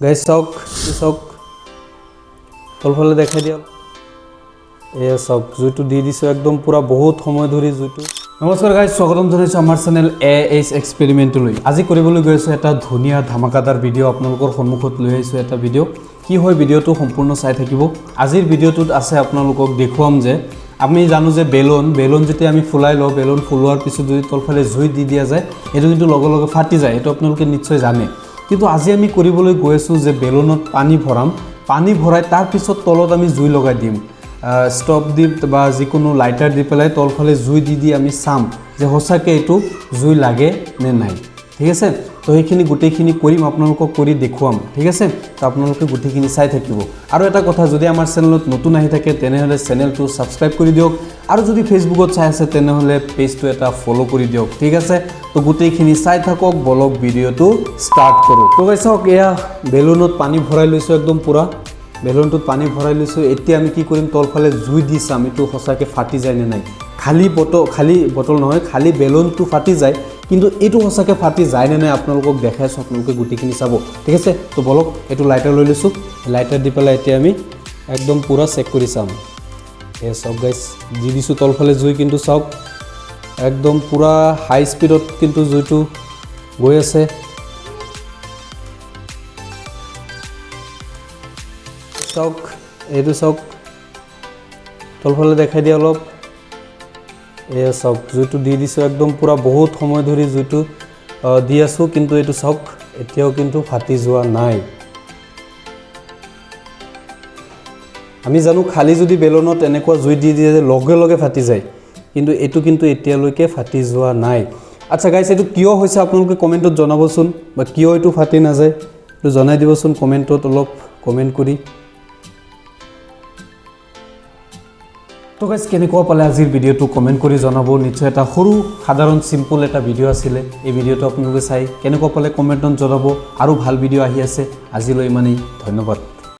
guys চাওক চাওক তলফালে দেখাই দিয়ক এয়া চাওক জুইটো দি দিছোঁ একদম পুৰা বহুত সময় ধৰি জুইটো নমস্কাৰ গাইজ স্বাগতম জনাইছোঁ আমাৰ চেনেল AH এক্সপেৰিমেণ্টলৈ আজি কৰিবলৈ গৈ আছোঁ এটা ধুনীয়া ধামাকাদাৰ ভিডিঅ' আপোনালোকৰ সন্মুখত লৈ আহিছোঁ এটা ভিডিঅ' কি হয় ভিডিঅ'টো সম্পূৰ্ণ চাই থাকিব আজিৰ ভিডিঅ'টোত আছে আপোনালোকক দেখুৱাম যে আমি জানো যে বেলুন যেতিয়া আমি ফুলাই লওঁ বেলুন ফুলোৱাৰ পিছত যদি তলফালে জুই দি দিয়া যায় এইটো কিন্তু লগে লগে ফাটি যায় এইটো আপোনালোকে নিশ্চয় জানে কিন্তু আজি আমি কৰিবলৈ গৈ আছোঁ যে বেলুনত পানী ভৰাম পানী ভৰাই তাৰ পিছত তলত আমি জুই লগাই দিম ষ্টপ দি বা যিকোনো লাইটাৰ দি পেলাই তলফালে জুই দি আমি চাম যে সঁচাকৈ এইটো জুই লাগে নে নাই ঠিক আছে তো সেইখিনি গোটেইখিনি কৰিম আপোনালোকক কৰি দেখুৱাম ঠিক আছে তো আপোনালোকে গোটেইখিনি চাই থাকিব আৰু এটা কথা যদি আমাৰ চেনেলত নতুন আহি থাকে তেনেহ'লে চেনেলটো ছাবস্ক্ৰাইব কৰি দিয়ক আৰু যদি ফেচবুকত চাই আছে তেনেহ'লে পেজটো এটা ফ'ল' কৰি দিয়ক ঠিক আছে তো গোটেইখিনি চাই থাকক বলক ভিডিঅ'টো ষ্টাৰ্ট কৰোঁ তো গাইছ চাওক এয়া বেলুনত পানী ভৰাই লৈছোঁ একদম পুৰা বেলুনটোত পানী ভৰাই লৈছোঁ এতিয়া আমি কি কৰিম তলফালে জুই দি চাম এইটো সঁচাকৈ ফাটি যায় নে নাই খালী বটল নহয় খালী বেলুনটো ফাটি যায় কিন্তু এইটো সঁচাকৈ ফাটি যায় নে নাই আপোনালোকক দেখাইছোঁ আপোনালোকে গোটেইখিনি চাব ঠিক আছে তো বলক এইটো লাইটাৰ লৈ লৈছোঁ লাইটাৰ দি পেলাই এতিয়া আমি একদম পুৰা চেক কৰি চাম এই চাওক গাইছ দি দিছোঁ তলফালে জুই কিন্তু চাওক একদম পুৰা হাই স্পীডত কিন্তু জুইটো গৈ আছে চাওক এইটো চাওক তলফালে দেখাই দিয়া অলপ এয়া চাওক জুইটো দি দিছোঁ একদম পুৰা বহুত সময় ধৰি জুইটো দি আছোঁ কিন্তু এইটো চাওক এতিয়াও কিন্তু ফাটি যোৱা নাই আমি জানো খালী যদি বেলুনত এনেকুৱা জুই দি দিয়ে লগে লগে ফাটি যায় কিন্তু এইটো কিন্তু এতিয়ালৈকে ফাটি যোৱা নাই আচ্ছা গাইছ এইটো কিয় হৈছে আপোনালোকে কমেণ্টত জনাবচোন বা কিয় এইটো ফাটি নাযায় এইটো জনাই দিবচোন কমেণ্টত অলপ কমেণ্ট কৰি তো গাইজ কেনেকুৱা পালে আজিৰ ভিডিঅ'টো কমেণ্ট কৰি জনাব নিশ্চয় এটা সৰু সাধাৰণ চিম্পল এটা ভিডিঅ' আছিলে এই ভিডিঅ'টো আপোনালোকে চাই কেনেকুৱা পালে কমেণ্টত জনাব আৰু ভাল ভিডিঅ' আহি আছে আজিলৈ ইমানেই ধন্যবাদ